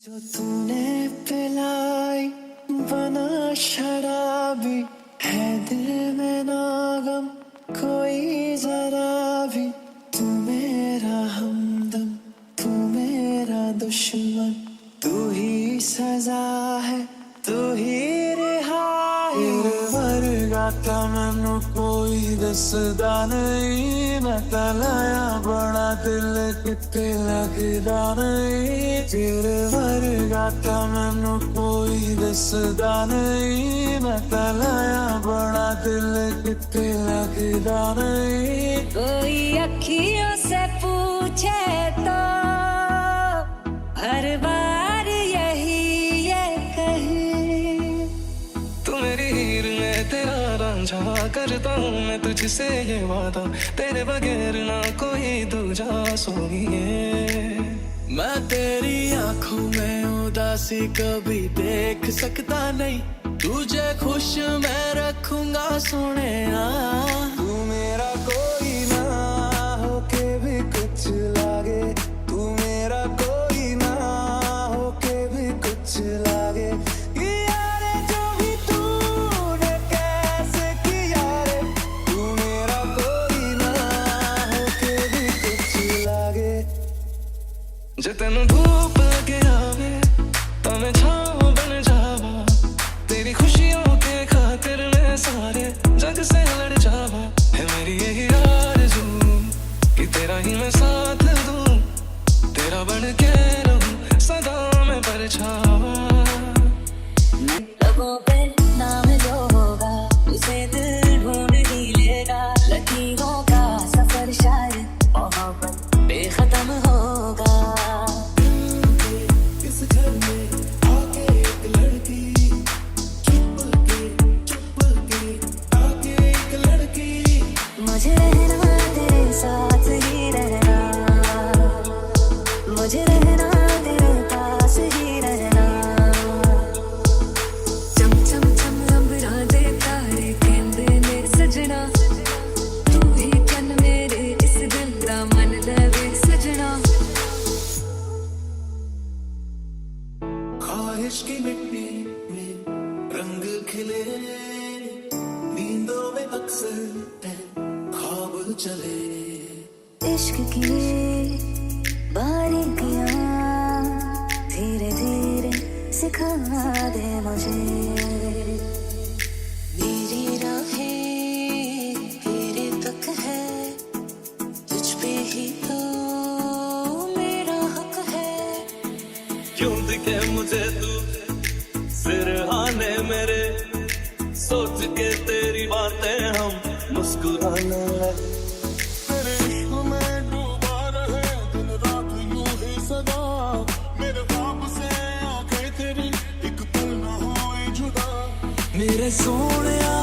जो तूने पिलाई बना शराबी है दिल में नागम कोई जरा भी। तू मेरा हमदम तू मेरा दुश्मन तू ही सजा है तू ही रिहाई। वर्गाता मैनू कोई दसदा नहीं मैं तलाया बड़ा दिल किते लगदा नहीं। तेरे वर्गाता मैनू कोई दसदा नहीं मैं तलाया बड़ा दिल किते लगदा नहीं। कोई अखियों से पूछे तो हर बार यही ये कहे तू मेरी हीर में तेरा रांझा करता हूँ मैं तुझसे ये वादा तेरे बगैर ना कोई दूजा सोइए। मैं तेरी आंखों में उदासी कभी देख सकता नहीं तुझे खुश मैं रखूंगा सोने। तू मेरा कोई ना होके भी कुछ लागे तू मेरा कोई ना होके भी कुछ लागे। यारे जो भी तूने कैसे किया रे तू मेरा कोई ना होके भी कुछ लागे। जे तेनू धूप लगे आवे तो मैं छाँव बन जावा तेरी खुशियों के खातिर मैं सारे जग से लड़ जावा। है मेरी यही आरज़ू कि तेरा ही मैं साथ दूं तेरा बन के रहूं सदा मैं परछावा। लोगों पे नाम जो होगा उसे दिल ढूंढ ही लेगा। लकीरों का सफर शायद मोहब्बत बेखत्म होगा। इस घर में आके एक लड़की चुप के आके एक लड़की। मुझे रहना तेरे साथ ही रहना मुझे रहना तेरे पास ही रहना। चम चम चम लंबरा दे तारे कहंदे ने सजना तू ही चन मेरे इस दिल दा मन लवे सजना। ख्वाहिश की मिट्टी में रंग खिले नींदों में अक्सर ख्वाब चले। इश्क की बारीकियां धीरे धीरे सिखा दे मुझे। मेरी राहें तेरे तक है तुझ पे ही तो मेरा हक है। क्यों दिखे मुझे तू सिरहाने मेरे सोच के तेरी बातें हम मुस्कुराने लगे। तेरे इश्क में डूबा रहे दिन रात यूं ही सदा मेरे ख्वाब से आंखें तेरी एक पल न होए जुदा। मेरे सोनिया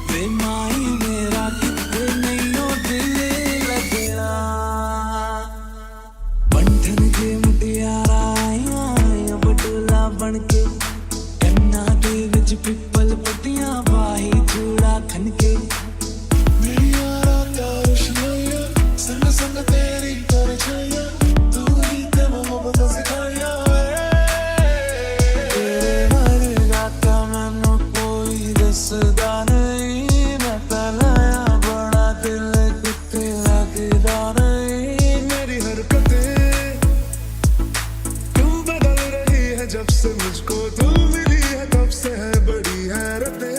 वे माई मेरा कितने नहीं दिल लगना। बंधन के मुटियारा आया बटोला बनके कन्ना दे विच पिपल पत्तियां वाही चूड़ा खनके। मेरी यारा क्या रुशनाइया संग संग तेरी परछाइयां तू ही ते मोहब्बत सिखाइया। तेरे वर्गाता मैनू कोई दसदा नहीं मैं तलाया बड़ा दिल किते लगदा नहीं। मेरी हरकतें क्यों बदल रही है जब से मुझको तू मिली है तब से है बड़ी हैरतें।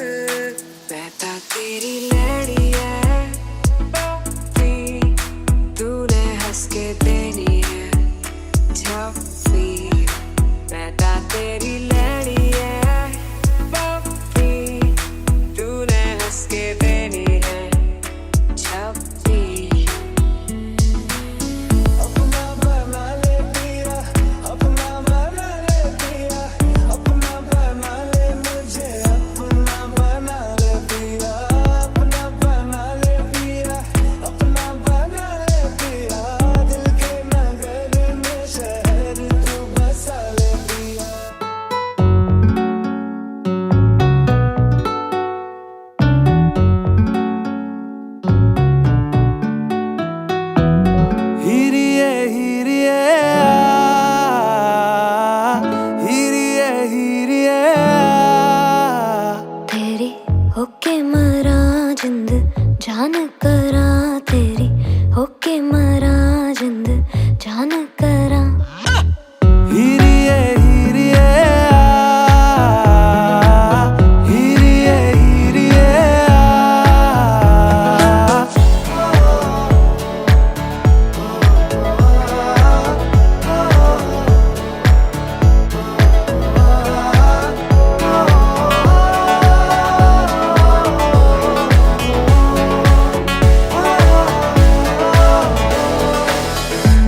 करा। हीरिए हीरिए हीरिए हीरिए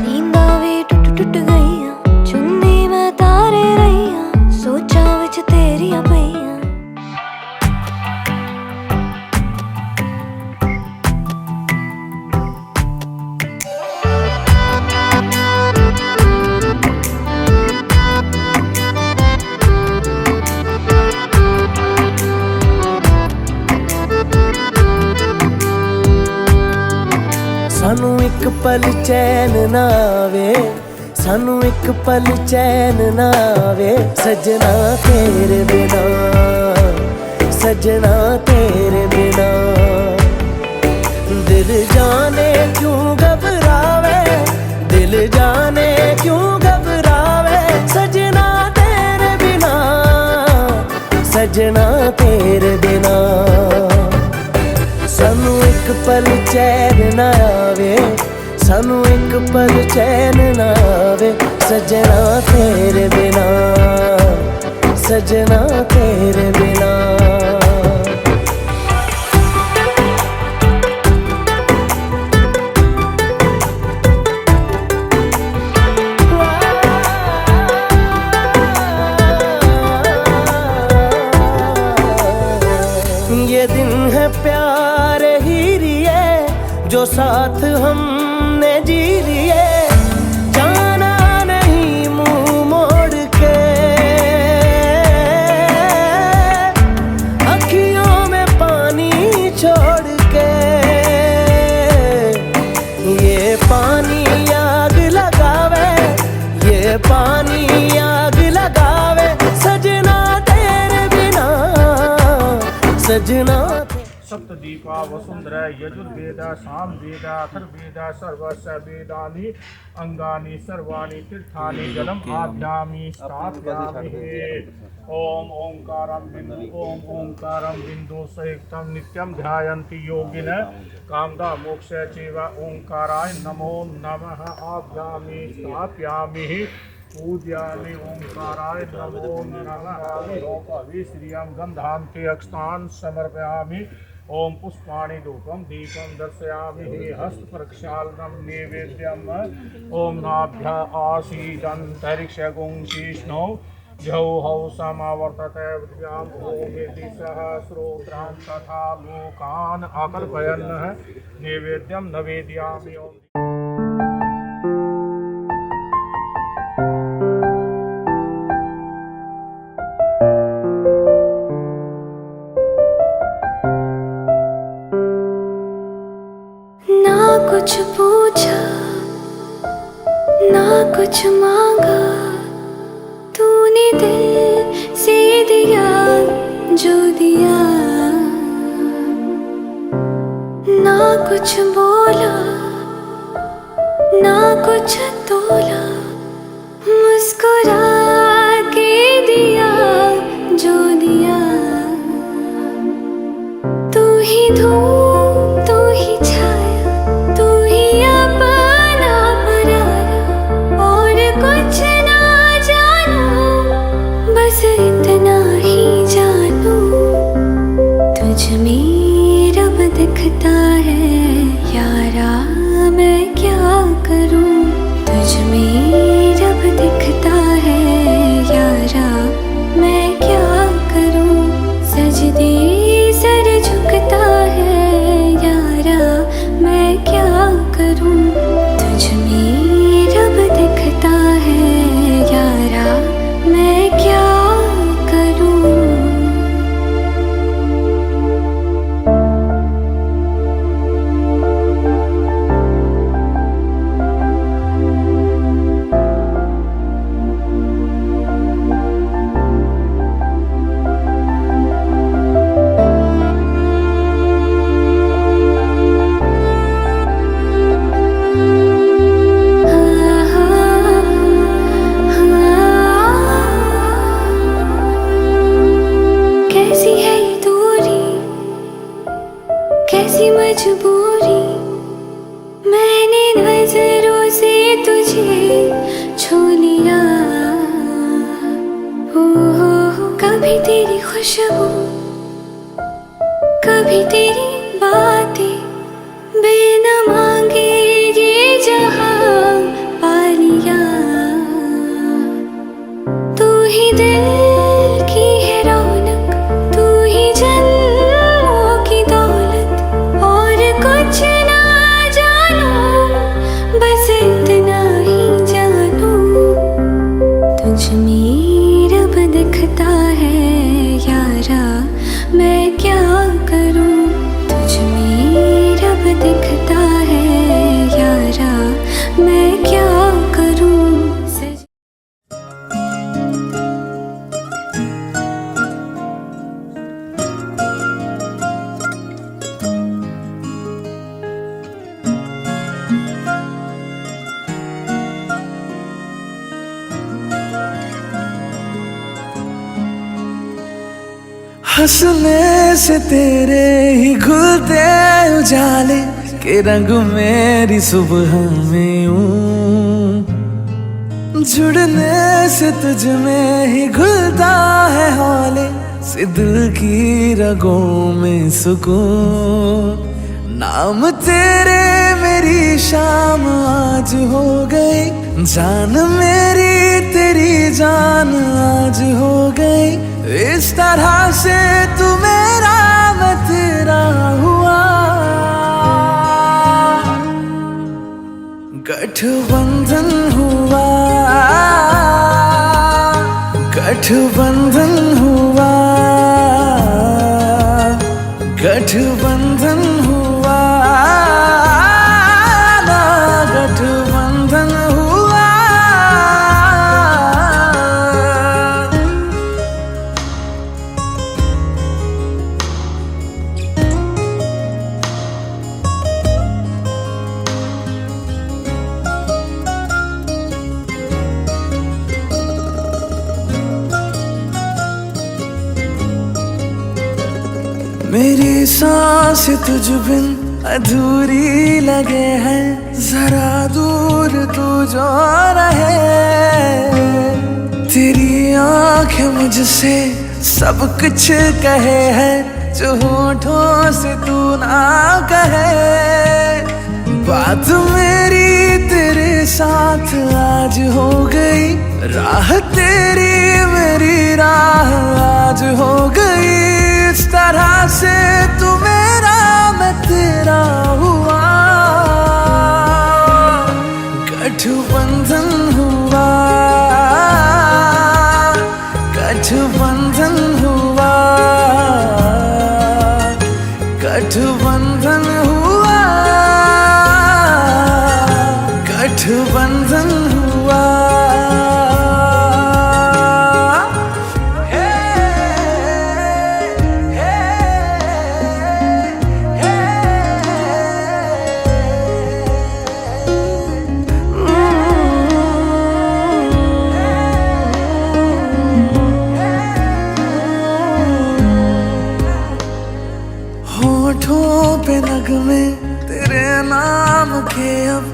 नींदा भी टुट टुट गईयां, चुन्नी मैं तारे रहीयां, सोचा विच तेरियां पईयां। सानू एक पल चैन ना आवे, सानू एक पल चैन ना आवे, सजना तेरे बिना, सजना तेरे बिना। दिल जाने क्यों घबरावे, दिल जाने क्यों घबरावे, सजना तेरे बिना, सजना तेरे बिना। सानू एक पल चैन ना आवे, सानू एक पल चैन ना आवे, सजना तेरे बिना, सजना तेरे बिना। ये दिन है प्यार हीरिए, जो साथ हमने जी लिए, जाना नहीं मुंह मोड़ के, अखियों में पानी छोड़ के। ये पानी आग लगावे, ये पानी आग लगावे, सजना तेरे बिना, सजना। सप्तदीपा वसुंधरा यजुर्वेद सामवेद अथर्ववेद सर्वस्य वेदानि अंगानि सर्वाणि तीर्थानि जलम आभ्यामि स्थापयामि। ओम ओंकारं बिंदु ओम ओंकारं बिंदु संयुक्तं नित्यं ध्यायन्ति योगिनः कामदा मोक्ष चैव ओंकाराय नमो नमः। आभ्यामि स्थापयामि पूज्यामि ओंकाराय नमो नमः। श्रियं गंधान्ते अक्षतान् समर्पयामि। ओम पुष्पाणि धूपं दीपं दर्शयामि। हस्त प्रक्षालनं नैवेद्यम्। ओम नाभ्या आसीदन्तरिक्षगुं शीष्णौ जौहौ समावर्तते विद्यां ओम इति सहस्रोत्रां तथा लोकान् अकल्पयन् नैवेद्यं नवेदयामि। ओम कुछ पूछा ना कुछ मांगा, तूने दिल से दिया जो दिया। ना कुछ बोला ना कुछ तोला, मुस्कुरा के दिया जो दिया। तू ही धूप तू ही छाया, तू ही अपना पराया, और कुछ ना जानू, बस इतना ही जानू। तुझ में रब दिखता है यारा, मैं क्या करूं तुझ में खुशबू, कभी तेरी बातें, बिना मांगे ये जहां पा लिया। तू ही दिल की है रौनक, तू ही जन्मों की दौलत, और कुछ ना जानो, बस इतना ही जानो, तुझ में रब दिखता है यारा, मैं क्या करूं। तुझ में रब दिखता है यारा, मैं क्या करूं। हंसने से तेरे ही खुलते उजाले के रंग मेरी सुबह में यूं, जुड़ने से तुझ में ही घुलता है हौले से दिल की रगों में सुकून। नाम तेरे मेरी शाम आज हो गई, जान मेरी तेरी जान आज हो गई। इस तरह से तू मेरा मैं तेरा हुआ, गठबंधन हुआ, गठबंधन हुआ, गठबंधन हुआ, ना गठबंधन हुआ। मेरी सांस तुझ बिन अधूरी लगे है, जरा दूर तू जो रहे। तेरी आंखें मुझसे सब कुछ कहे है, जो होठों से तू ना कहे। बात मेरी तेरे साथ आज हो गई, राह तेरी मेरी राह आज हो गई। इस तरह से तू मेरा मैं तेरा हुआ, गठबंधन हुआ, गठबंधन हुआ, गठबंधन हुआ, गठबंधन हुआ। होठों पे नगमे तेरे नाम के अब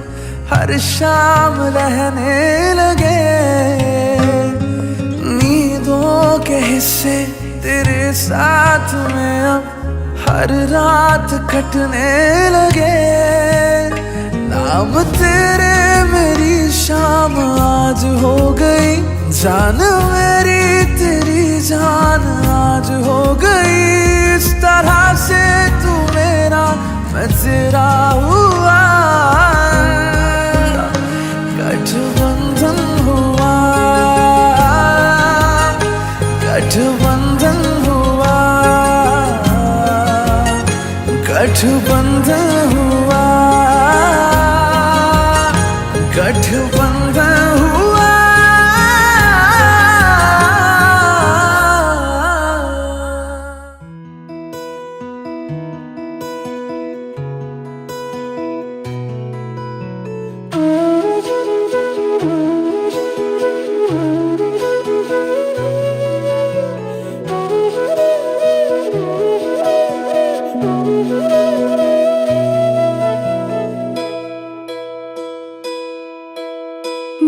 हर शाम रहने लगे। नींदों के हिस्से तेरे साथ में अब हर रात कटने लगे। नाम तेरे मेरी शाम आज हो गई, जान मेरी तेरी जान आज हो गई। इस तरह से तू मेरा मैं तेरा हुआ, गठबंधन हुआ, गठबंधन हुआ, गठबंधन हुआ, गठबंधन हुआ।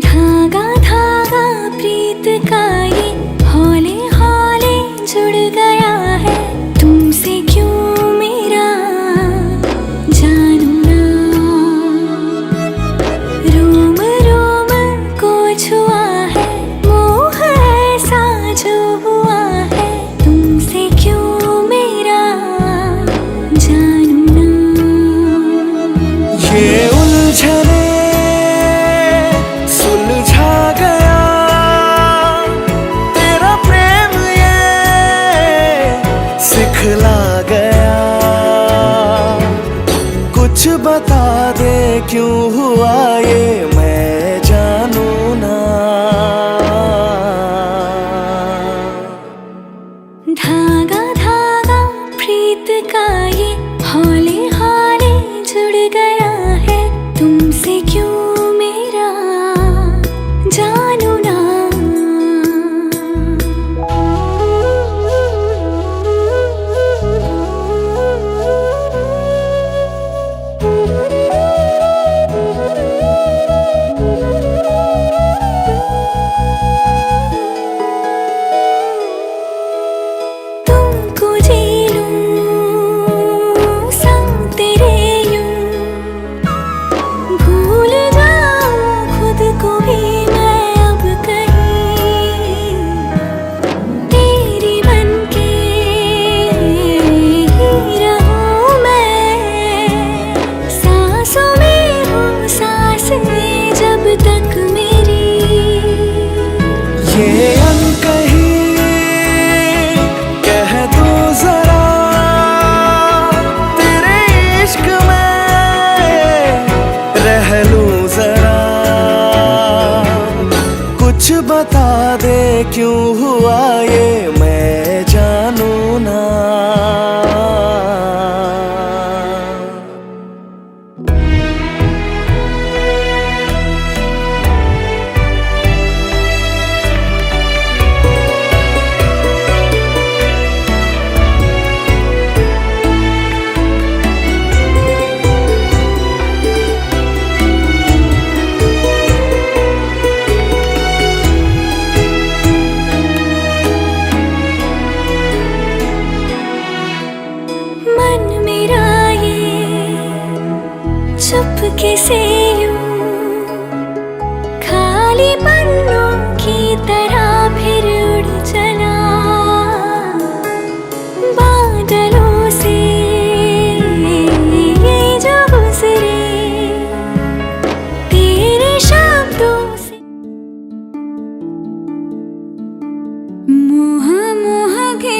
धागा धागा प्रीत का ये हौले हौले जुड़ गया। है मोह ऐसा जो हुआ है तुमसे क्यों मेरा जानू ना। ये उलझने सुलझा गया तेरा प्रेम ये सिखला गया। कुछ बता दे क्यों हुआ ये मैं जानू ना। धागा धागा प्रीत का ये हौले हौले जुड़ गया है तुमसे क्यों मेरा जानू ना। तुमको जी लूं संग तेरे यूं भूल जाऊं खुद को भी मैं अब कहीं तेरी बनके ही रहूं मैं। सांसों में हूँ सांसें जब तक मेरी ये अनकही कह दो जरा तेरे इश्क में रह लूं जरा। कुछ बता दे क्यों हुआ ये मैं जानू ना। मन मेरा ये चुपके से यूं खाली पन्नों की तरह फिर उड़ चला। बादलों से ये जो गुजरे तेरे शब्दों से मोह मोह के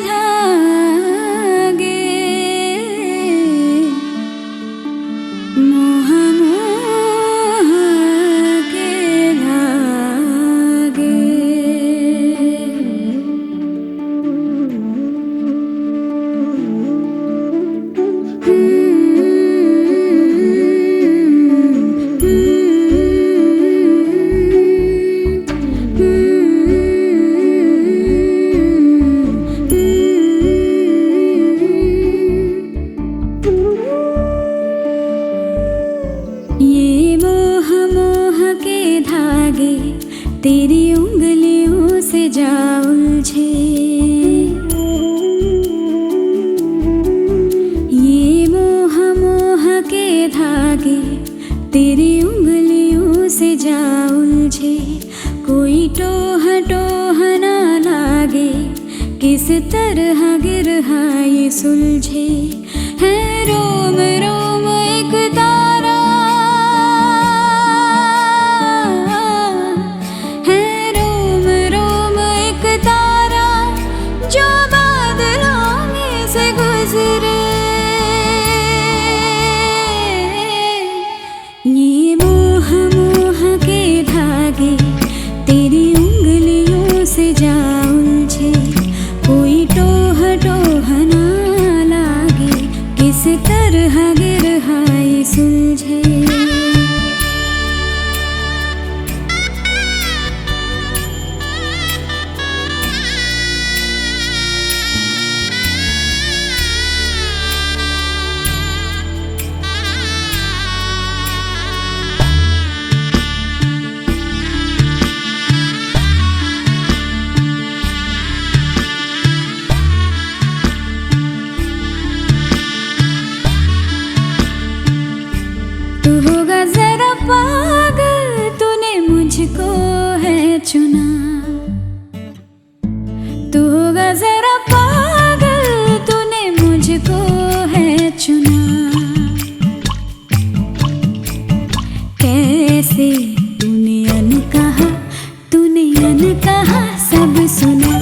धागे मोह मोह के धागे। ये मोह मोह के धागे तेरी उंगलियों से जा उलझे। ये मोह मोह के धागे तेरी उंगलियों से जा उलझे। कोई टोह टोह ना लागे किस तरह गिरहा ये सुलझे। है रोम रोम एक तारा है रोम रोम एक तारा जो बादलों में से गुजरे। ये मोह मोह के धागे तेरी उंगलियों से जा उलझे। कोई टोह टोह ना लागे चुना, तू होगा जरा पागल, तूने मुझको है चुना। कैसे तूने अनकहा सब सुना,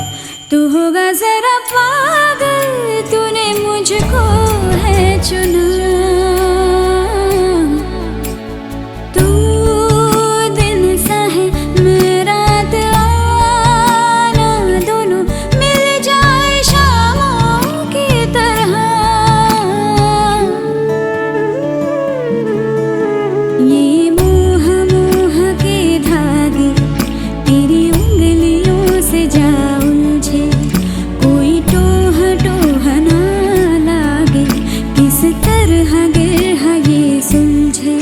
तू होगा जरा पागल, तूने मुझको है चुना। तू दिन सा है मेरा आना, दोनों मिल जाए शामों की तरह। ये मोह मोह के धागे तेरी उंगलियों से जा उलझे, कोई टोह टोह ना लागे, किस तरह गिरह ये सुलझे।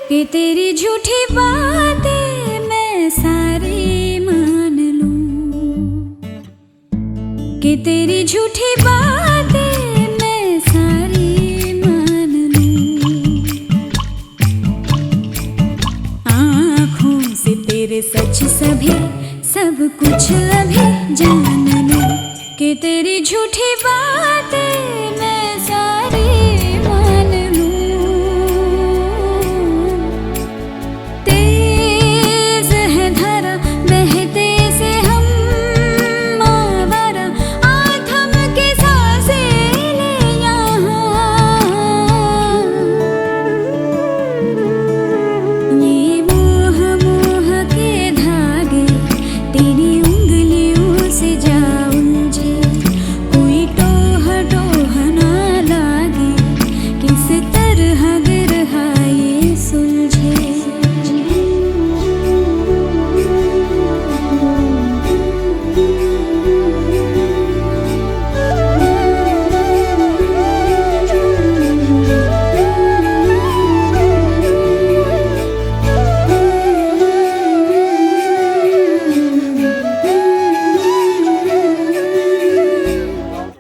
कि तेरी झूठी बातें मैं सारी मान लूं, कि तेरी झूठी बातें मैं सारी मान लूं। आँखों से तेरे सच सभी सब कुछ अभी जान लूं, कि तेरी झूठी बातें मैं सारी मान लूं। तेज है धारा बहते से हम आवारा, आ थम के सांसें ले यहाँ। ये मोह मोह के धागे तेरी उंगलियों से जा उलझे, कोई टोह टोह ना लागे, किस तरह गिरहा ये सुलझे।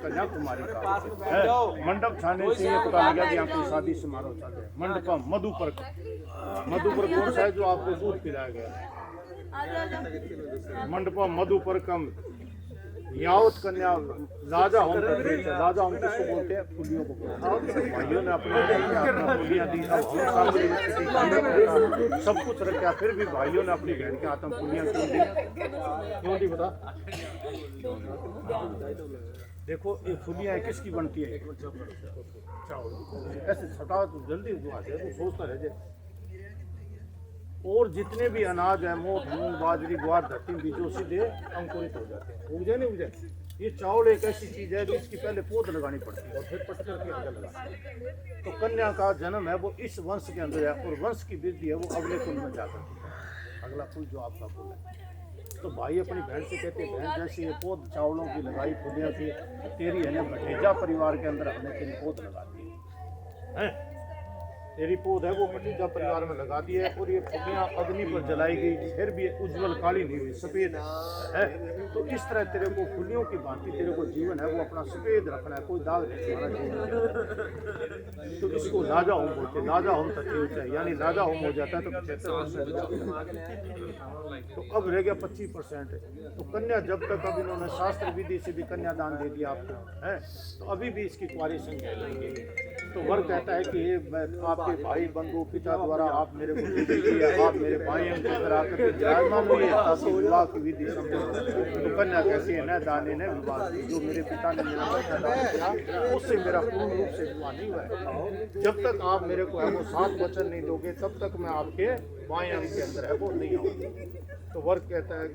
कन्याकुमारी का है। मंडप छाने से ये पता लगा कि यहाँ कोई शादी समारोह चल रहा है। मंडपम मधुपर, मधुपर कौन सा है जो आपको दूध पिलाया गया? मंडपम मधुपरकम यावत कन्या राजा होम करते हैं। राजा होम किसको बोलते हैं? फुलियों को बोलते हैं। भाइयों ने अपने फुलियाँ दी, अब हम सामने सब कुछ रखा, फिर भी भाइयों ने अपनी बहन के हाथ में फुलियाँ क्यों दी? क्यों दी बता? देखो ये फुलियाँ किसकी बनती है? चावल। ऐसे छटा तो जल्दी हुआ है, तो सोचता रह जाए। और जितने भी अनाज है, मोट मूंग बाजरी ग्वार धरती बीजों सीधे अंकुरित हो जाते हैं। उग जाए नहीं उग जाए। ये चावल एक ऐसी चीज है जिसकी पहले पौध लगानी पड़ती है और फिर पटकर के अंदर लगानी है। तो कन्या का जन्म है वो इस वंश के अंदर है, और वंश की वृद्धि है वो अगले कुल में जाकर है। अगला कुल जो आपका कुल है। तो भाई अपनी बहन से कहते हैं, बहन जैसे ये पौध चावलों की लगाई फुलियों की, तेरी है ना भतीजा परिवार के अंदर हमने तेरी पौध लगा दी है। तेरी पौध है वो भतीजा परिवार में लगा दी है, और ये फुलियाँ अग्नि पर जलाई गई, फिर भी उज्जवल काली नहीं हुई, सफेद है। तो इस तरह तेरे को फुलियों की भांति तेरे को जीवन है वो अपना सफेद रखना है, कोई दाग नहीं तुम्हारा जीवन। तो इसको लाजा होम बोलते हैं। लाजा होम तक चाहिए, यानी लाजा होम हो जाता है तो 75%। तो अब रह गया 25%। तो कन्या जब तक अब इन्होंने शास्त्र विधि से भी कन्यादान दे दिया आपको है, तो अभी भी इसकी कुंवारी संख्या लगेगी। तो वर कहता है कि आपके भाई बंधु पिता द्वारा आप मेरे को दे दीजिए, आप मेरे भाई के अंदर आकर के विराजमान हुए ताकि विवाह की विधि समझो। तो कन्या कहती है न दाने ने विवाह की, जो मेरे पिता ने मेरा बच्चा दान किया उससे मेरा पूर्ण रूप से विवाह नहीं हुआ है। जब तक आप मेरे को है वो 7 वचन नहीं दोगे तब तक मैं आपके बाएं अंग के अंदर है वो नहीं आऊँगी। तो वर कहता है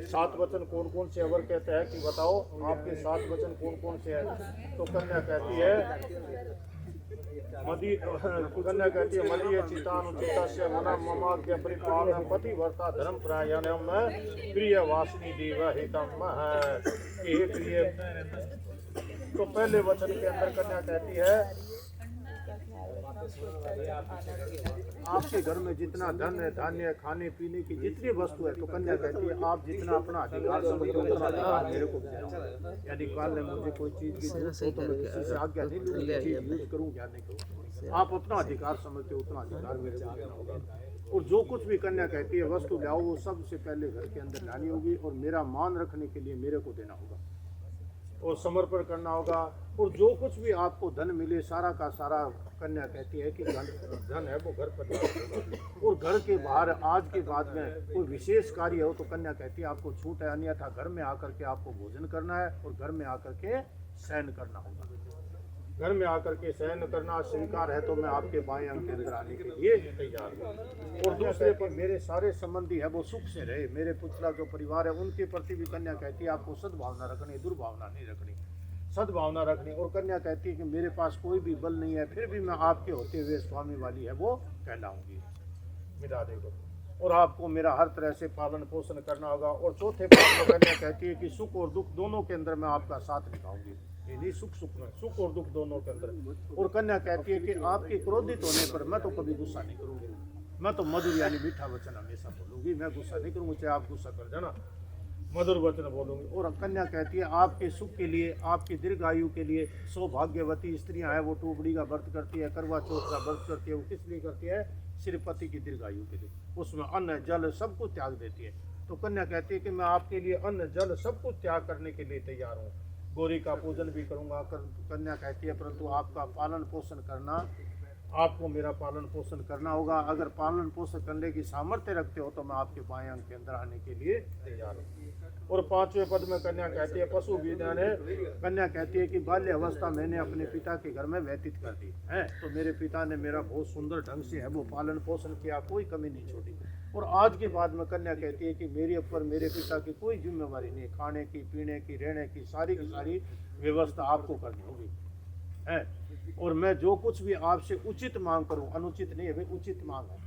7 वचन कौन कौन से? वर कहता है कि बताओ आपके 7 वचन कौन कौन से हैं? तो कन्या कहती है मदी कन्या कहती है मदीय चितानुचितस्य मना ममाद्य परिपालन पति वर्ता धर्म प्रायणम प्रिय वासनी देव हितम हे प्रिय। तो पहले वचन के अंदर कन्या कहती है आपके घर में जितना धन है, धान्य, खाने पीने की जितनी वस्तु है, तो कन्या कहती है आप जितना अपना अधिकार समझते हो उतना अधिकार मेरे को देना। यानी काल ने मुझे कोई चीज की जरूरत हो तो मैं किसी से आज्ञा नहीं लूंगी, चीज यूज करूँ क्या नहीं करूँ। आप अपना अधिकार समझते हो उतना अधिकार मेरे को देना होगा। और जो कुछ भी कन्या कहती है वस्तु लाओ, वो सबसे पहले घर के अंदर लानी होगी और मेरा मान रखने के लिए मेरे को देना होगा और समर्पण करना होगा। और जो कुछ भी आपको धन मिले सारा का सारा कन्या कहती है कि धन है वो घर पर और घर के बाहर आज के बाद में कोई विशेष कार्य हो तो कन्या कहती है आपको छूट है, अन्यथा घर में आकर के आपको भोजन करना है और घर में आकर के शयन करना होगा। घर में आकर के शयन करना स्वीकार है तो मैं आपके बाएं अंग के अंदर आने के लिए तैयार हूँ। और दूसरे पर मेरे सारे संबंधी है वो सुख से रहे, मेरे पिछला जो परिवार है उनके प्रति भी कन्या कहती है आपको सद्भावना रखनी, दुर्भावना नहीं रखनी, सद्भावना रखनी। और कन्या कहती है कि मेरे पास कोई भी बल नहीं है फिर भी मैं आपके होते हुए स्वामी वाली है वो कहलाऊंगी, मिटा देगा। और आपको मेरा हर तरह से पालन पोषण करना होगा। और चौथे पाठ में कन्या कहती है कि सुख और दुख दोनों के अंदर मैं आपका साथ निभाऊंगी, नहीं सुख सुख में सुख और दुख दोनों के अंदर। और कन्या कहती है कि आपके क्रोधित होने पर मैं तो कभी गुस्सा नहीं करूंगी, मैं तो मधुर यानी मीठा वचन हमेशा बोलूंगी, मैं गुस्सा नहीं करूंगी, चाहे आप गुस्सा कर जाना, मधुर वचन बोलूंगी। और कन्या कहती है आपके सुख के लिए, आपकी दीर्घायु के लिए सौभाग्यवती स्त्रियां हैं वो टोबड़ी का व्रत करती है, करवा चौथ का व्रत करती है। वो किस लिए करती है? श्रीपति की दीर्घायु के लिए, उसमें अन्न जल सब कुछ त्याग देती है। तो कन्या कहती है कि मैं आपके लिए अन्न जल सब कुछ त्याग करने के लिए तैयार हूँ, गौरी का पूजन भी करूँगा। कन्या कहती है परंतु आपका पालन पोषण करना, आपको मेरा पालन पोषण करना होगा। अगर पालन पोषण करने की सामर्थ्य रखते हो तो मैं आपके बाएं अंग के अंदर आने के लिए तैयार हूँ। और पांचवें पद में कन्या कहती है पशु विज्ञान है। कन्या कहती है कि बाल्य अवस्था मैंने अपने पिता के घर में व्यतीत कर दी है, तो मेरे पिता ने मेरा बहुत सुंदर ढंग से है वो पालन पोषण किया, कोई कमी नहीं छोड़ी। और आज के बाद में कन्या कहती है कि मेरे ऊपर मेरे पिता की कोई जिम्मेवारी नहीं, खाने की, पीने की, रहने की सारी व्यवस्था आपको करनी होगी है। और मैं जो कुछ भी आपसे उचित मांग करूं, अनुचित नहीं है भाई, उचित मांग है,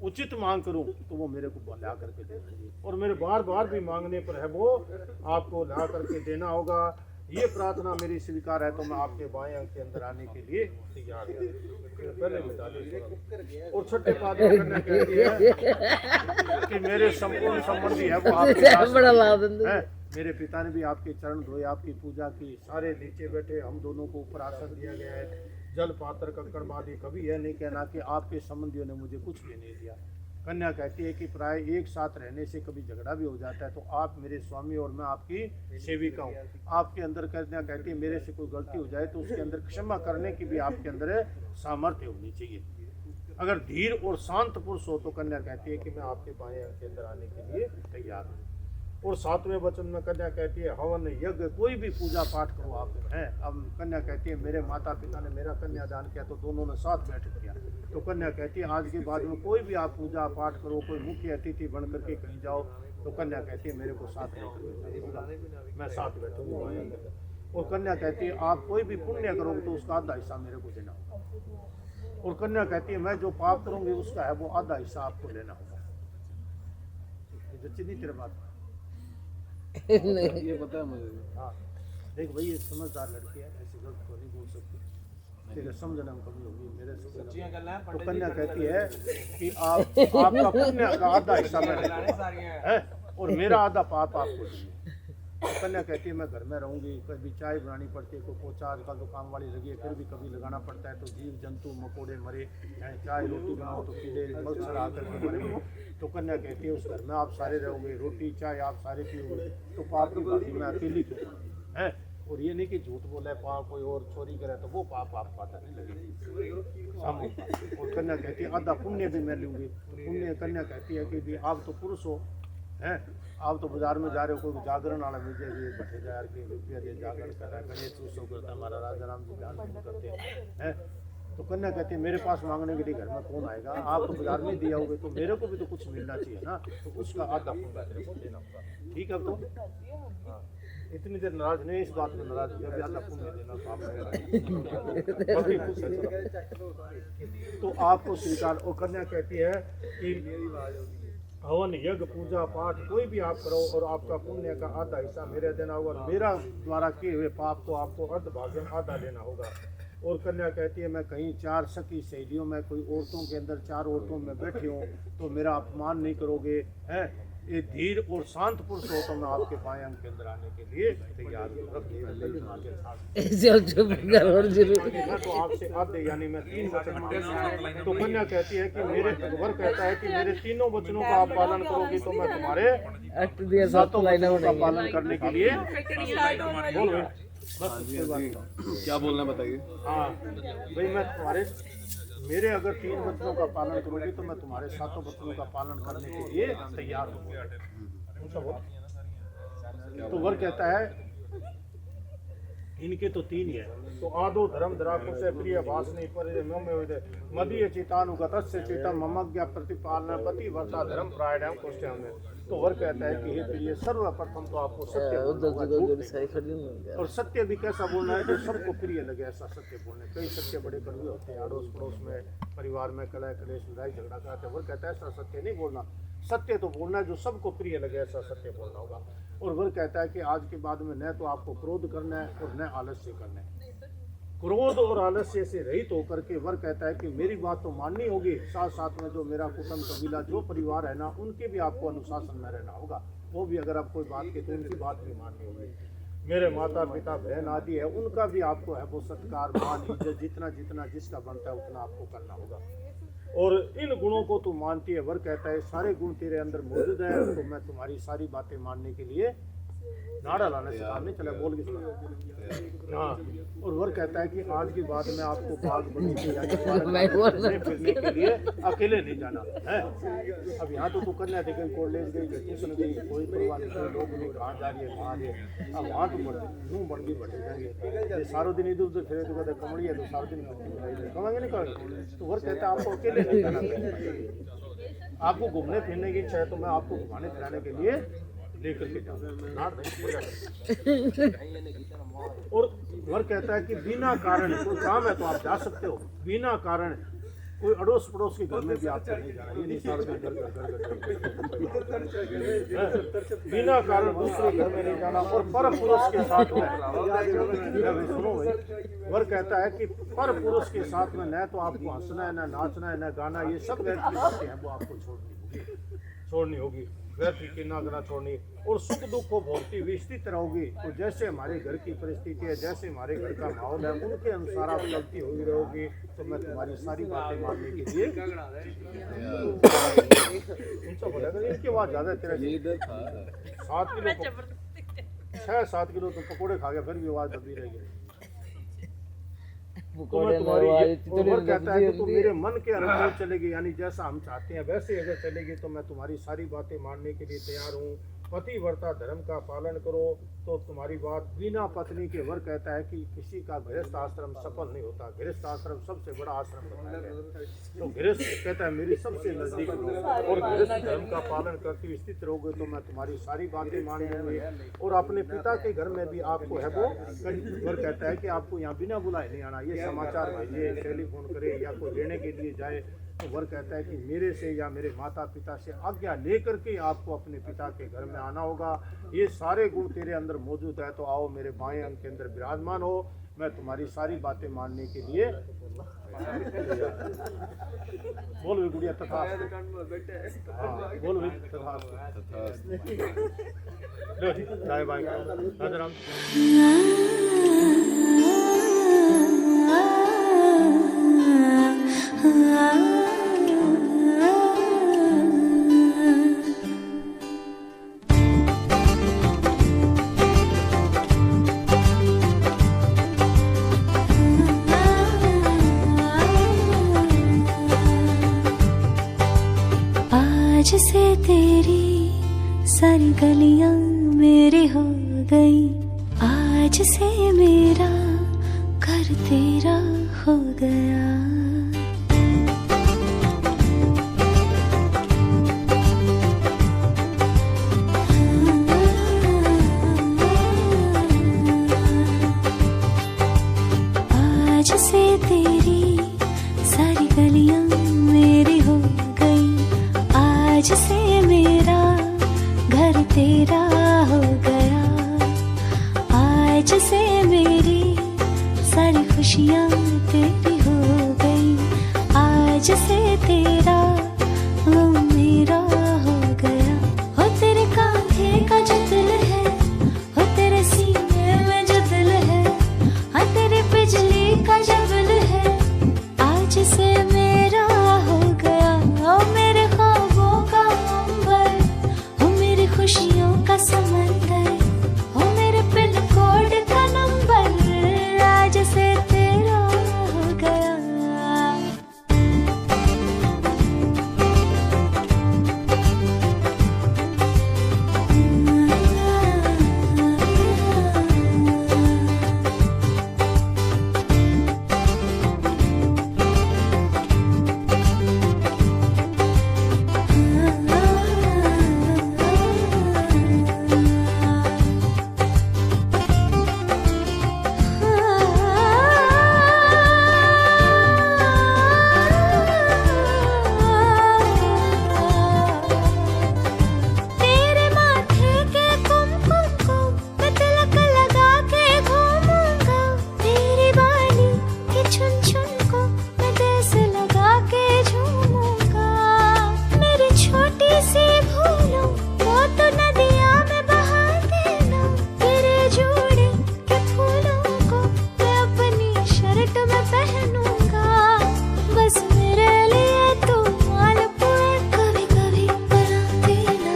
उचित मांग करूं तो वो मेरे को ला करके दे देंगे। और मेरे बार बार भी मांगने पर है वो आपको ला करके देना होगा। ये प्रार्थना मेरी स्वीकार है तो मैं आपके बाएं अंग के अंदर आने के लिए तैयार हूँ। पहले मिटा लीजिए। और छठे पाद में कन्या कहती है कि मेरे संपूर्ण संबंधी है वो आपके साथ है। मेरे पिता ने भी आपके चरण धोए, आपकी पूजा की, सारे नीचे बैठे, हम दोनों को ऊपर आसन दिया गया है, जल पात्र कंकड़ बादी कभी यह नहीं कहना कि आपके संबंधियों ने मुझे कुछ भी नहीं दिया। कन्या कहती है कि प्राय एक साथ रहने से कभी झगड़ा भी हो जाता है, तो आप मेरे स्वामी और मैं आपकी सेविका हूँ। आपके अंदर कन्या कहती है मेरे से कोई गलती हो जाए तो उसके अंदर क्षमा करने की भी आपके अंदर सामर्थ्य होनी चाहिए। अगर धीर और शांत पुरुष हो तो कन्या कहती है कि मैं आपके बाएं अंग के अंदर आने के लिए तैयार हूँ। और सातवें वचन में कन्या कहती है हवन यज्ञ कोई भी पूजा पाठ करो आप हैं। अब कन्या कहती है मेरे माता पिता ने मेरा कन्यादान किया तो दोनों ने साथ बैठ किया, तो कन्या कहती है आज के बाद में कोई भी आप पूजा पाठ करो, कोई मुख्य अतिथि बन करके कहीं जाओ, तो कन्या कहती है मेरे को साथ बैठूंगा, मैं साथ बैठूंगा। और कन्या कहती है आप कोई भी पुण्य करोगे तो उसका आधा हिस्सा मेरे को देना होगा। और कन्या कहती है मैं जो पाप करूंगी उसका है वो आधा हिस्सा आपको लेना होगा। जच्ची तेरे बात ये पता है मुझे। हाँ देख भाई ये समझदार लड़की है, ऐसी गलत तो नहीं बोल सकती, तेरे समझने में कमी होगी मेरे से। तो कन्या कहती है कि आपका पुण्य का आधा हिस्सा मैं है और मेरा आधा पाप आपको देंगे। तो कन्या कहती है मैं घर में रहूँगी, कभी चाय बनानी पड़ती है, कोई पोछा आजकल तो काम वाली लगी है फिर भी कभी लगाना पड़ता है, तो जीव जंतु मकोड़े मरे, चाय रोटी बनाओ तो कीड़े मच्छर आकर के मरे। तो कन्या कहती है उस घर में आप सारे रहोगे, रोटी चाय आप सारे पियोगे, तो पाप की बात मैं अकेली क्यों है। और ये नहीं कि झूठ बोले पाप कोई और चोरी करे तो वो पाप आप पता नहीं लगेगी। और कन्या कहती है आधा पुण्य भी मैं लूँगी। पुण्य कन्या कहती है कि भी आप तो पुरुष हो हैं, आप तो बाजार में जा रहे हो, कोई जागरण वाला मिल जाए बैठे जा यार कि रुपया दे जागरण कर रहा है, गणेश उत्सव करता है हमारा, राजा राम जी ध्यान करते हैं। तो कन्या कहती है मेरे पास मांगने के लिए घर में कौन आएगा, आप तो बाजार में दिया होगे तो मेरे को भी तो कुछ मिलना चाहिए ना, तो उसका आधा पुण्य तेरे को देना होगा। ठीक है तो इतनी देर नाराज नहीं, इस बात में नाराज हुआ भी अल्लाह पुण्य देना तो आप तो आपको स्वीकार। और कन्या कहती है कि हवन यज्ञ पूजा पाठ कोई भी आप करो और आपका पुण्य का आधा हिस्सा मेरे देना होगा, मेरा द्वारा किए हुए पाप को आपको अर्ध भाग आधा लेना होगा। और कन्या कहती है मैं कहीं 4 सखी सहेलियों में कोई औरतों के अंदर 4 औरतों में बैठी हूँ तो मेरा अपमान नहीं करोगे, है ये धीर और शांत पुरुष हो तो मैं आपके बाएं अंग के अंदर आने के लिए तैयार हूँ। तो आपसे आधे यानी मैं 3 वचन मांगूंगा। तो कन्या कहती है कि मेरे वर कहता है कि मेरे 3 वचनों का आप पालन करोगे तो मैं तुम्हारे 7 वचनों का पालन करने के लिए बोलो। क्या बोलना बताइए। हाँ भाई मैं तुम्हारे मेरे अगर 3 वचनों का पालन करोगे तो मैं तुम्हारे 7 वचनों का पालन करने के लिए तैयार हूँ। तो वर कहता है इनके तो 3 ही है। तो आदो धर्म धराको से प्रिय भाषणी पर मदीय चितानुगत से चितम ममज्ञ प्रतिपालन पति वर्ता धर्म प्रायण क्वेश्चन में। तो वर कहता है कि हे प्रिय सर्वप्रथम तो आपको सत्य और सत्य भी कैसा बोलना है जो सबको प्रिय लगे ऐसा सत्य बोलना है। कई सत्य बड़े कड़वे होते हैं, अड़ोस पड़ोस में परिवार में कलह कलेश लड़ाई झगड़ा कराते हैं। वर कहता है ऐसा सत्य नहीं बोलना, सत्य तो बोलना है जो सबको प्रिय लगे ऐसा सत्य बोलना होगा। और वर कहता है कि आज के बाद में न तो आपको क्रोध करना है और न आलस्य करना है। क्रोध और आलस्य से रहित होकर के वर कहता है कि मेरी बात तो माननी होगी, साथ साथ में जो मेरा कुटुंब कबीला जो परिवार है ना उनके भी आपको अनुशासन में रहना होगा। वो भी अगर आप कोई बात की तो उनकी बात भी माननी होगी। मेरे माता पिता बहन आदि है उनका भी आपको है वो सत्कार मान इज्जत जितना जितना जिसका बनता है उतना आपको करना होगा। और इन गुणों को तू मानती है। वर कहता है सारे गुण तेरे अंदर मौजूद है तो मैं तुम्हारी सारी बातें मानने के लिए नाड़ा लाने से काम नहीं चला बोल के। हाँ और वर कहता है कि आज की बात में आपको बाग बगीचे फिरने के लिए अकेले नहीं जाना है। अब यहाँ तो तू कन्या थी कहीं कॉलेज गई ट्यूशन गई कोई परिवार कोई लोग नहीं कहाँ जा रही है कहाँ है। अब वहाँ तो मुँह बढ़ गई बढ़े जाएंगे सारों दिन इधर उधर फिरे तो कहते कमड़ी है तो सारा दिन कमाएंगे नहीं करेंगे। तो वर कहता है आपको अकेले नहीं जाना, आपको घूमने फिरने की इच्छा है तो मैं आपको घुमाने फिराने के लिए लेकर के जाऊँ। और वर कहता है कि बिना कारण कोई काम है तो आप जा सकते हो, बिना कारण कोई अड़ोस पड़ोस के घर में भी आपको नहीं जाना। ये नहीं सारे दिन घर बिना कारण दूसरे घर में नहीं जाना। और पर पुरुष के साथ में सुनो भाई, वर कहता है कि पर पुरुष के साथ में न तो आपको हंसना है न नाचना है न गाना, ये सब व्यर्थ बातें हैं वो आपको छोड़नी होगी व्यर्थ की ना करना छोड़नी। और सुख दुख को भोगती हुई स्थित रहोगी तो जैसे हमारे घर की परिस्थिति है जैसे हमारे घर का माहौल है उनके अनुसार आप चलती हुई रहोगी तो मैं तुम्हारी सारी बातें मानने के लिए उनसे बोलेगा। इनकी आवाज ज्यादा तेरा 7 किलो 6-7 किलो तो पकौड़े खा गया फिर भी आवाज दबी रहेगी। तो मैं तुम्हारी कहता है कि तुम मेरे मन के अनुकूल चलेगी यानी जैसा हम चाहते हैं वैसे अगर चलेगी तो मैं तुम्हारी सारी बातें मानने के लिए तैयार हूँ। पतिव्रता धर्म का पालन करो तो तुम्हारी बात बिना पत्नी के। वर कहता है कि किसी का गृहस्थ आश्रम सफल नहीं होता, गृहस्थ आश्रम सबसे बड़ा आश्रम होता है। तो गृहस्थ कहता है मेरी सबसे नजदीक और गृहस्थ धर्म का पालन करती हुई स्थित रहोगे तो मैं तुम्हारी सारी बातें मान लूंगी। और अपने पिता के घर में भी आपको है वो वर कहता है कि आपको यहाँ बिना बुलाए नहीं आना, ये समाचार भेजे टेलीफोन करे या कोई लेने के लिए जाए। तो वर कहता है कि मेरे से या मेरे माता पिता से आज्ञा लेकर के आपको अपने पिता के घर में आना होगा। ये सारे गुण तेरे अंदर मौजूद है तो आओ मेरे बाएं अंग के अंदर विराजमान हो, मैं तुम्हारी सारी बातें मानने के लिए बोल भी गुड़िया तथा बोल भी तथा जय भाई राजा राम। आज से तेरी सारी गलियां मेरी हो गई, आज से मेरा घर तेरा हो गया। रतियां मेरी हो गई, आज से मेरा घर तेरा हो गया। आज से मेरी सारी खुशियां तेरी हो गई, आज से तेरा वो मेरा हो गया। हो तेरे कांधे का जो दिल है, हो तेरे सीने में जो दिल है, हाँ तेरे बिजली का जो बिल है, आज से मेरा हो गया। ओ मेरे ख्वाबों का अंबर, हो मेरी खुशियों का समंदर, हो मेरे पिन कोड का नंबर, आज से तेरा हो गया। तेरे माथे के कुमकुम को मैं तिलक लगा के घूमूंगा, तेरी बाली के छुन छुन को मैं दिल से लगा के झूमूंगा। मेरी छोटी सी भूलों वो तो नदियाँ में बहा देना, तेरे जोड़े के फूलों को मैं अपनी शर्ट में पहनूंगा। बस मेरे लिए तू मालपुए कभी कभी बना देना।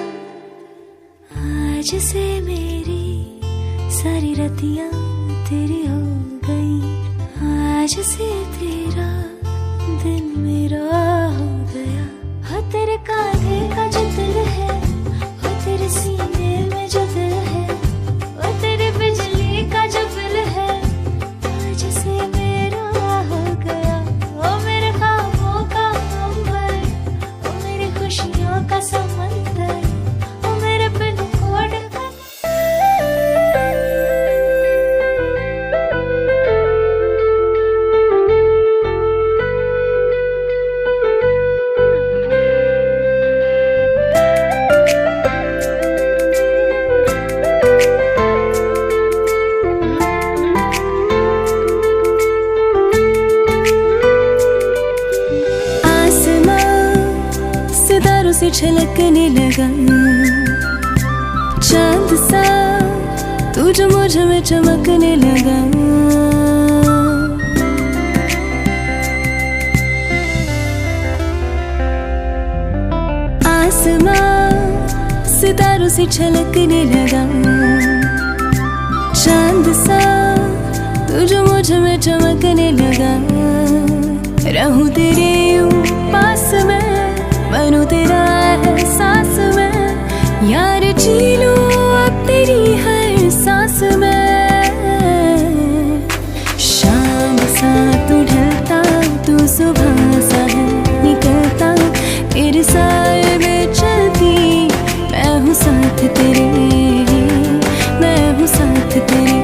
आज से मेरी सारी रतियां तेरी हो गई, आज से तेरा दिन मेरा हो गया। हो तेरे कांधे का जो दिल है, हो तेरे सीने में जो दिल है, हो तेरे बिजली का जो बिल है, आज से मेरा हो गया। ओ मेरे ख्वाबों का अंबर, ओ मेरी खुशियों का समंदर, ओ मेरे पिन कोड का सितारों से छलकने लगा, चांद सा तू जो मुझ में चमकने लगा। आसमां सितारों से छलकने लगा, चांद सा तू जो मुझ में चमकने लगा। रहूं तेरे यूं पास में, बनूं तेरा एहसास में, यार जी लूं अब तेरी हर सांस में। शाम सा तू ढलता, तू सुबह सा है निकलता, तेरे साए में चलती, मैं हूँ साथ तेरे, मैं हूँ साथ तेरे।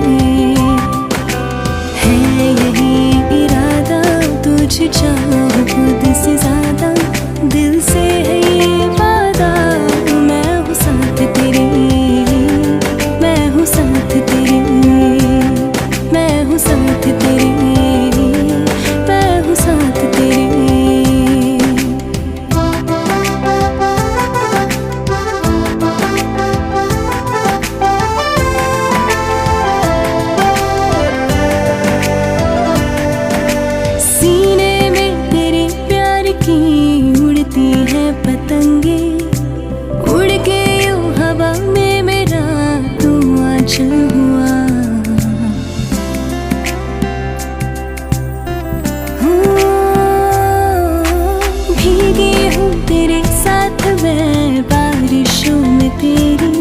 है यही इरादा, तुझे चाहो खुद से ज्यादा, दिल से है ये वादा, मैं हूँ साथ तेरे, मैं हूँ साथ तेरे, मैं हूँ साथ तेरे, मैं हूँ साथ तेरे। सीने में तेरे प्यार की उड़ती है पतंगे, उड़ के यूं हवा में मेरा तू आंचल हुआ। भीगी हूँ तेरे साथ मैं बारिशों में तेरी,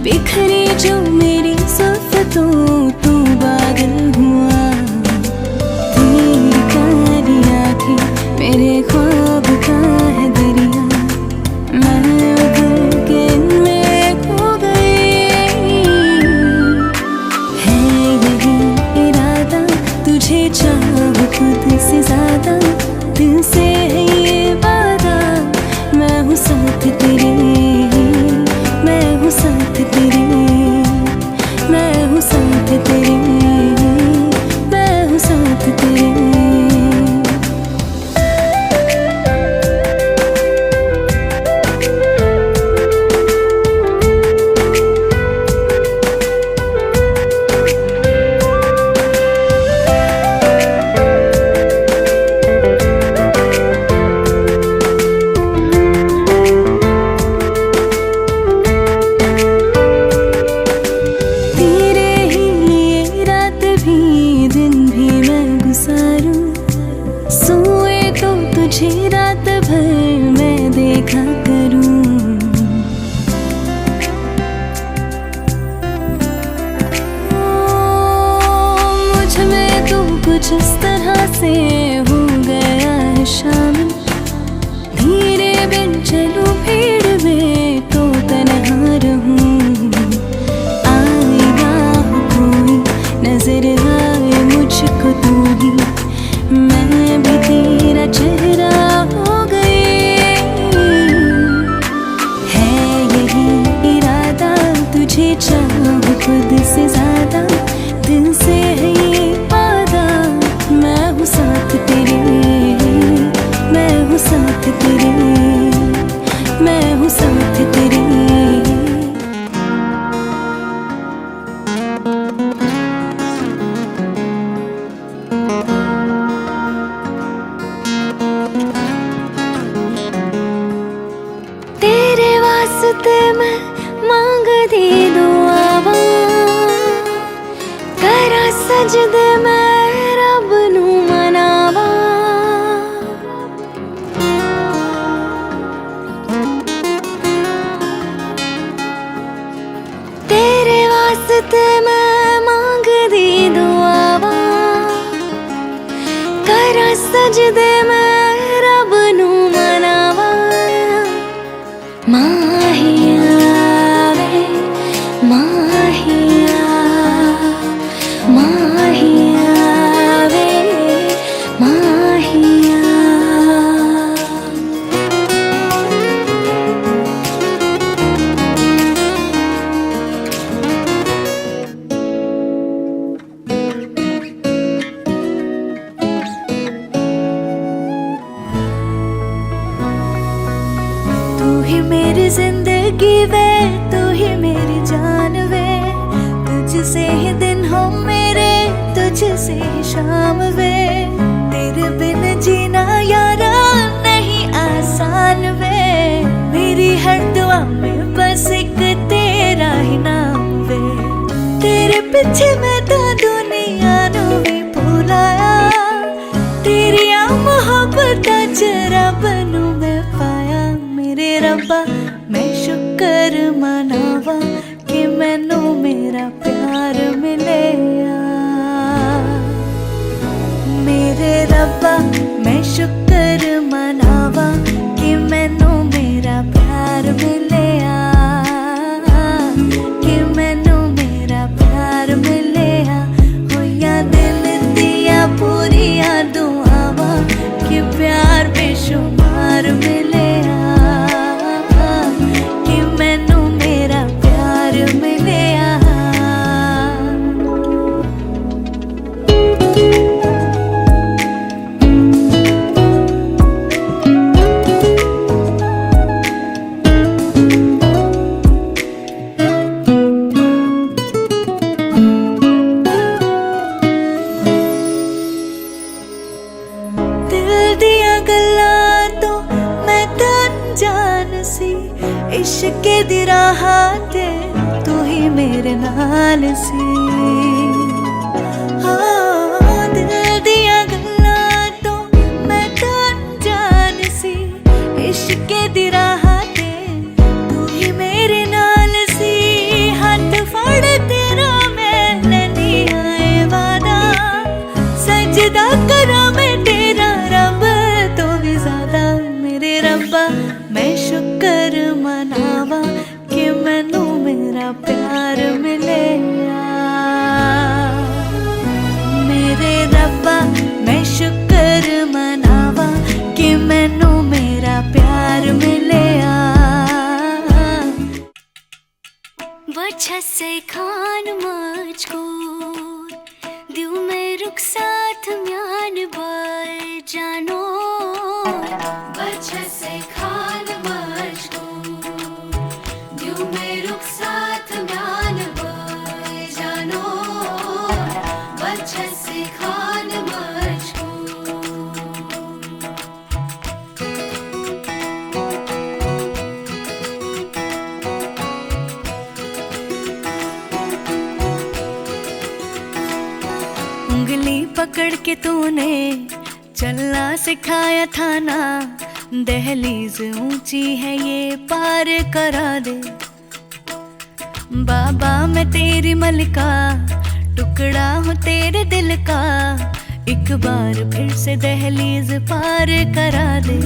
बिखरी जो मेरी जुल्फ तो तू बादल हुआ। तेरी काली आँखें मेरे ख्वाब का है दरिया, मैं उतर के इनमें खो गई। है यही इरादा, तुझे चाहो खुद से ज्यादा, दिल से वास्ते मैं मांगदी दुआवां, करा सजदे मैं रब नू मनावां। तेरे वास्ते मैं मांगदी दुआवां, करा सजदे मैं रब नू मनावां। माहिया वे माहिया, माहिया वे माहिया। तू ही मेरी जिंदगी वे, तू ही मेरी जान वे, तुझसे ही दिन हो मेरे, तुझसे ही शाम वे। तेरे बिन जीना यारा नहीं आसान वे, मेरी हर दुआ में बस एक तेरा ही नाम वे। तेरे पीछे मैं तो दुनिया नू भी भुलाया, तेरी आ मोहब्बत च रब नू मैं पाया। मेरे रब्बा मैं शुक्र मनावा कि मैनू मेरा प्यार मिलेया। मेरे रब्बा मैं शुक्र मनावा कि मैनू मेरा प्यार मिलेया, कि मैनू मेरा प्यार मिलेया। होया दिल दिया पूरिया दुआवां कि प्यार बेशुमार मिलेया, कि मैनू मेरा प्यार मिलेया। दिल दिया गल्लां तो मैं तो अनजान सी, इश्क दी राह ते तू ही मेरे नाल सी। हाँ, दिल दिया गल्लां तो मैं तो अनजान सी, इश्क दी राह ते तू ही मेरे नाल सी। हाथ फड़ तेरा मैं लैनी आए वादा, सजदा करा मैं तेरा रब तो भी ज्यादा। मेरे रब्बा मैं शुक्र मनावा कि मैनू मेरा प्यार मिलेया। मेरे रब्बा मैं शुक्र मनावा कि मैनू मेरा प्यार मिलेया। वजह से खान मजकूर दियो मैं रुख साथ म्यान बर जानो। वजह से खान मजकूर दियो मैं रुख साथ म्यान बर जानो। वजह से खान मजकूर। उंगली पकड़ के तूने चलना सिखाया था ना, दहलीज ऊंची है ये पार करा दे। बाबा मैं तेरी मलिका, टुकड़ा हूँ तेरे दिल का, एक बार फिर से दहलीज पार करा दे।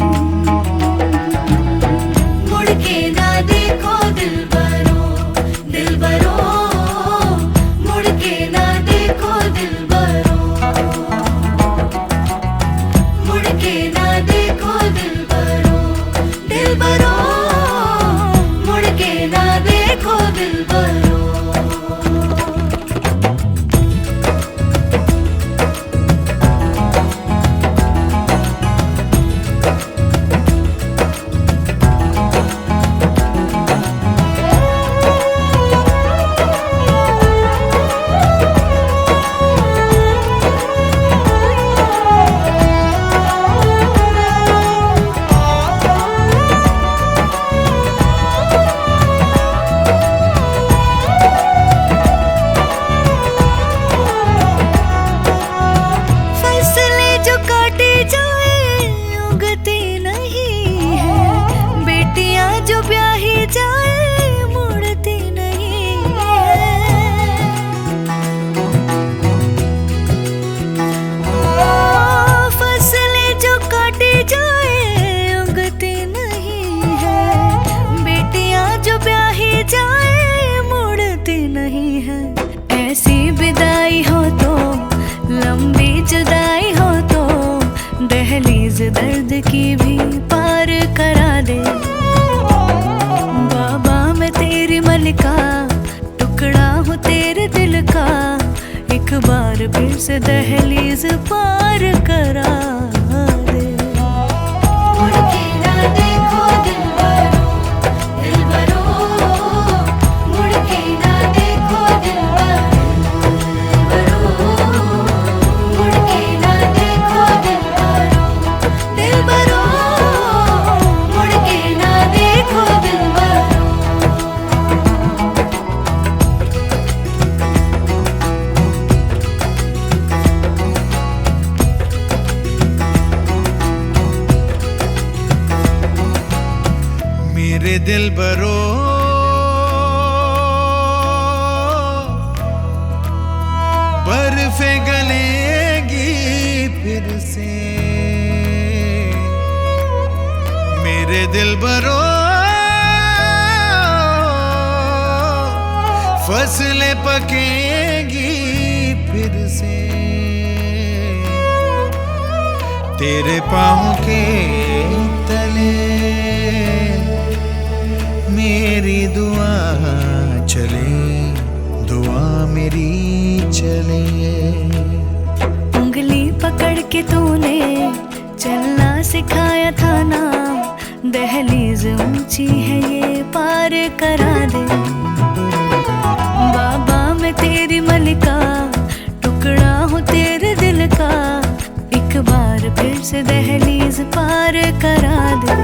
मुड़ के ना देखो दिलबरो, दिलबरो, मुड़ के ना देखो दिलबरो, मुड़ के ना देखो दिलबरो, दिलबरो, मुड़ के ना देखो दिलबरो। खुद की भी पार करा दे। बाबा मैं तेरी मलिका, टुकड़ा हूँ तेरे दिल का, एक बार फिर से दहलीज पार करा दे। मुड़ के ना देखो दिलबरो, दिलबरो, मुड़ के ना देखो दिलबरो, मुड़ के ना देखो दिलबरो, दिलबरो, मुड़ के ना देखो दिलबरो। मेरे दिल बरो, बर्फे गलेगी फिर से। मेरे दिल बरो, फसलें पकेगी फिर से। तेरे पाँव के तले मेरी दुआ चले, दुआ मेरी चले। उंगली पकड़ के तूने चलना सिखाया था ना, दहलीज ऊंची है ये पार करा दे। बाबा मैं तेरी मलिका, टुकड़ा हूँ तेरे दिल का, एक बार फिर से दहलीज पार करा दे।